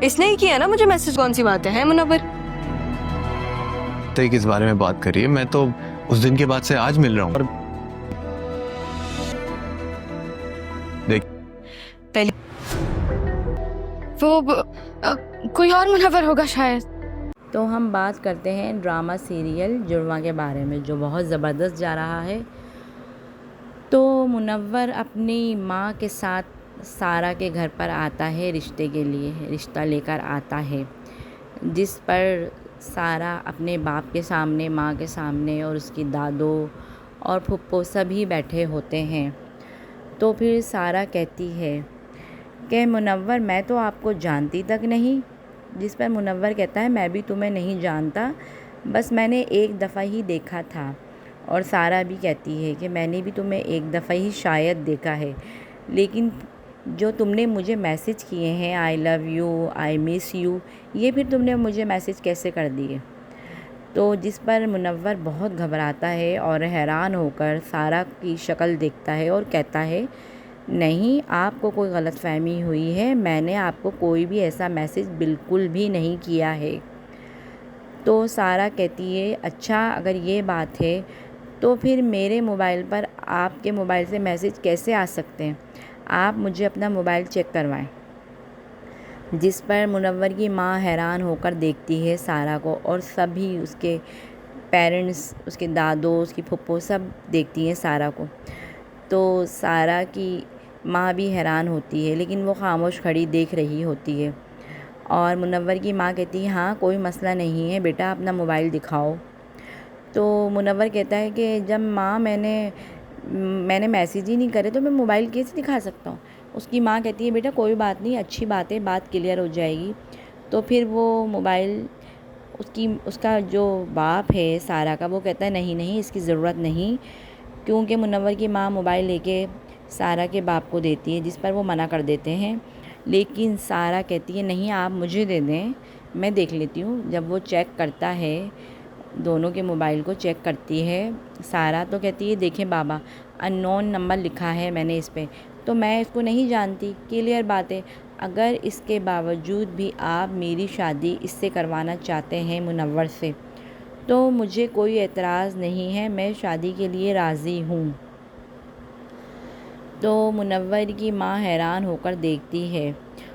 اس نے ہی کیا نا مجھے میسج. کون سی بات ہے منور؟ تو کس بارے میں بات کر رہی ہے؟ میں تو اس دن کے بعد سے آج مل رہا ہوں. پہلے وہ کوئی اور منور ہوگا شاید. تو ہم بات کرتے ہیں ڈرامہ سیریل جڑواں کے بارے میں، جو بہت زبردست جا رہا ہے. تو منور اپنی ماں کے ساتھ سارہ کے گھر پر آتا ہے رشتے کے لیے، رشتہ لے کر آتا ہے، جس پر سارہ اپنے باپ کے سامنے، ماں کے سامنے اور اس کی دادو اور پھپھو سبھی بیٹھے ہوتے ہیں. تو پھر سارہ کہتی ہے کہ منور میں تو آپ کو جانتی تک نہیں. جس پر منور کہتا ہے میں بھی تمہیں نہیں جانتا، بس میں نے ایک دفعہ ہی دیکھا تھا. اور سارہ بھی کہتی ہے کہ میں نے بھی تمہیں ایک دفعہ ہی شاید دیکھا ہے، لیکن جو تم نے مجھے میسج کیے ہیں آئی love you, I miss you, یہ پھر تم نے مجھے میسج کیسے کر دیے؟ تو جس پر منور بہت گھبراتا ہے اور حیران ہو کر سارہ کی شکل دیکھتا ہے اور کہتا ہے نہیں، آپ کو کوئی غلط فہمی ہوئی ہے، میں نے آپ کو کوئی بھی ایسا میسج بالکل بھی نہیں کیا ہے. تو سارہ کہتی ہے اچھا اگر یہ بات ہے تو پھر میرے موبائل پر آپ کے موبائل سے میسج کیسے آ سکتے ہیں؟ آپ مجھے اپنا موبائل چیک کروائیں. جس پر منور کی ماں حیران ہو کر دیکھتی ہے سارہ کو، اور سبھی اس کے پیرنٹس، اس کے دادو، اس کی پھپھو سب دیکھتی ہیں سارہ کو. تو سارہ کی ماں بھی حیران ہوتی ہے، لیکن وہ خاموش کھڑی دیکھ رہی ہوتی ہے. اور منور کی ماں کہتی ہے ہاں کوئی مسئلہ نہیں ہے بیٹا، اپنا موبائل دکھاؤ. تو منور کہتا ہے کہ جب ماں میں نے میسیج ہی نہیں کرے تو میں موبائل کیسے دکھا سکتا ہوں؟ اس کی ماں کہتی ہے بیٹا کوئی بات نہیں، اچھی بات ہے، بات کلیئر ہو جائے گی. تو پھر وہ موبائل اس کا جو باپ ہے سارہ کا، وہ کہتا ہے نہیں اس کی ضرورت نہیں، کیونکہ منور کی ماں موبائل لے کے سارہ کے باپ کو دیتی ہے، جس پر وہ منع کر دیتے ہیں. لیکن سارہ کہتی ہے نہیں آپ مجھے دے دیں، میں دیکھ لیتی ہوں. جب وہ چیک کرتا ہے، دونوں کے موبائل کو چیک کرتی ہے سارہ، تو کہتی ہے دیکھیں بابا ان نون نمبر لکھا ہے میں نے اس پہ، تو میں اس کو نہیں جانتی. کلیئر بات ہے، اگر اس کے باوجود بھی آپ میری شادی اس سے کروانا چاہتے ہیں منور سے، تو مجھے کوئی اعتراض نہیں ہے، میں شادی کے لیے راضی ہوں. تو منور کی ماں حیران ہو کر دیکھتی ہے،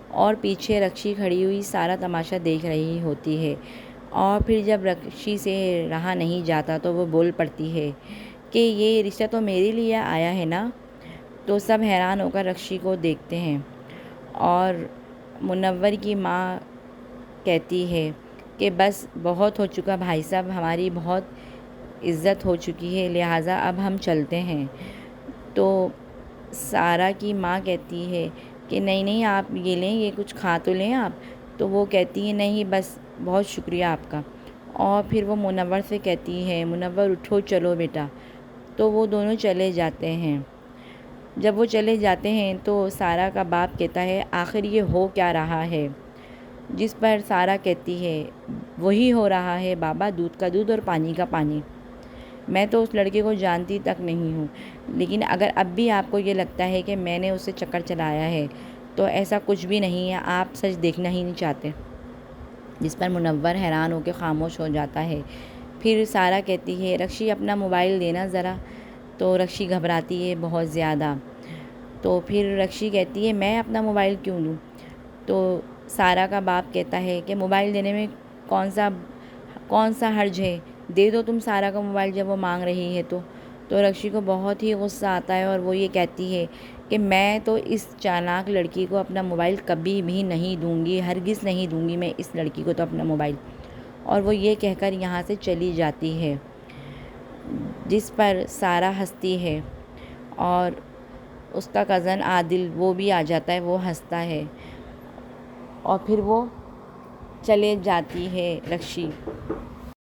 اور پیچھے رکشی کھڑی ہوئی سارا تماشا دیکھ رہی ہوتی ہے. اور پھر جب رکشی سے رہا نہیں جاتا تو وہ بول پڑتی ہے کہ یہ رشتہ تو میرے لیے آیا ہے نا. تو سب حیران ہو کر رکشی کو دیکھتے ہیں، اور منور کی ماں کہتی ہے کہ بس بہت ہو چکا بھائی صاحب، ہماری بہت عزت ہو چکی ہے، لہٰذا اب ہم چلتے ہیں. تو سارہ کی ماں کہتی ہے کہ نہیں آپ یہ لیں، یہ کچھ کھا تو لیں آپ. تو وہ کہتی ہے نہیں بس بہت شکریہ آپ کا. اور پھر وہ منور سے کہتی ہے منور اٹھو چلو بیٹا. تو وہ دونوں چلے جاتے ہیں. جب وہ چلے جاتے ہیں تو سارہ کا باپ کہتا ہے آخر یہ ہو کیا رہا ہے؟ جس پر سارہ کہتی ہے وہی ہو رہا ہے بابا، دودھ کا دودھ اور پانی کا پانی. میں تو اس لڑکے کو جانتی تک نہیں ہوں، لیکن اگر اب بھی آپ کو یہ لگتا ہے کہ میں نے اسے چکر چلایا ہے تو ایسا کچھ بھی نہیں ہے، آپ سچ دیکھنا ہی نہیں چاہتے. جس پر منور حیران ہو کے خاموش ہو جاتا ہے. پھر سارہ کہتی ہے رکشی اپنا موبائل دینا ذرا. تو رکشی گھبراتی ہے بہت زیادہ. تو پھر رکشی کہتی ہے میں اپنا موبائل کیوں دوں؟ تو سارہ کا باپ کہتا ہے کہ موبائل دینے میں کون سا حرج ہے، دے دو تم سارہ کا موبائل جب وہ مانگ رہی ہے تو. تو رکشی کو بہت ہی غصہ آتا ہے، اور وہ یہ کہتی ہے کہ میں تو اس چالاک لڑکی کو اپنا موبائل کبھی بھی نہیں دوں گی، ہرگز نہیں دوں گی میں اس لڑکی کو تو اپنا موبائل. اور وہ یہ کہہ کر یہاں سے چلی جاتی ہے. جس پر سارہ ہنستی ہے، اور اس کا کزن عادل وہ بھی آ جاتا ہے، وہ ہنستا ہے، اور پھر وہ چلے جاتی ہے رکشی.